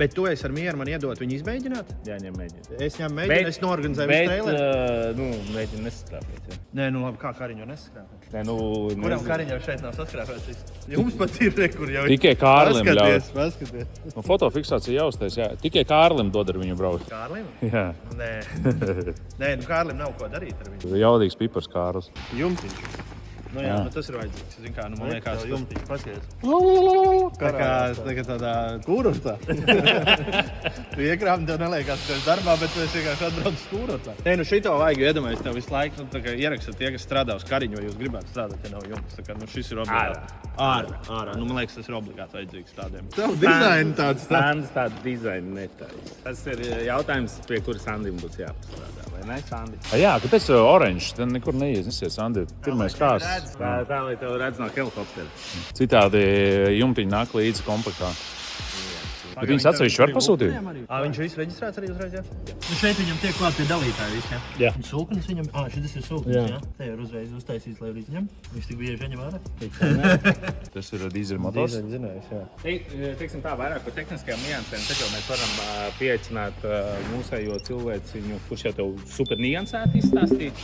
Bet tu esi ar mieru man iedot viņu izmēģināt? Jā, viņam mēģina. Es viņam mēģinu, es norganizēju visu traileru. Mēģina nesaskrāpēt. Nē, nu labi, kā Kariņu nesaskrāpēt? Nē, Kuram Kariņam šeit nav saskrāpēts? Jums pat ir rekur jau. Tikai Kārlim ļauj. Paskaties. Nu, fotofiksācija jāuztais, jā. Tikai Kārlim dod ar viņu braukt. Kārlim? Jā. Nē. Nē, nu Kārlim nav ko darīt ar viņu. Jaudīgs pipars Kārlis. Jumtiņš. Nu jā, Jā. nu tas ir vajadzīgs. Zin kā, nu man liekas, Jumtiņš, paskaties. tā kā tādā kūrortā. Tu iekrāmi, tev neliekās, ka tu esi darbā, bet tu esi vienkārši atbrauc kūrortā. Nē, nu šito vajag iedomājies tev visu laiku, nu tā kā ierakstat tie, kas strādā uz Kariņu, vai jūs gribētu strādāt, ja nav jumts. Tā kā, nu šis ir obligāti. Ārā. Nu man liekas, tas ir obligāti vajadzīgs tādiem. Tev dizaini tāds Sandis tādu dizainu netaisa. Tas ir jautājums, pie kura Sandim būs jāpastrādā. Vai ne, Sandi? Jā, kāpēc oranžs? Tad nekur neiesnesies, Andi. Pirmais kārs. Tā, lai tev redz no helikoptera. Citādi jumtiņi nāk līdzi kompaktā. Bet viņas atsevišķi var pasūtīt? Viņš viss reģistrēts arī uzreiz, jā? Nu šeit viņam tiek klāt pie dalītāja viss, jā? Jā. Un sūknis viņam, šis ir sūknis, jā? Te ir uzreiz uztaisīts, lai arī viņam. Viņš tik bieži ņem ārā. Tas ir dīzeļmotors. Zinājis, jā. Teiksim tā, vairāk par tehniskajām niansēm, tad jau mēs varam pieaicināt mūsējo cilvēciņu, kurš jau tev super niansēti izstāstīt.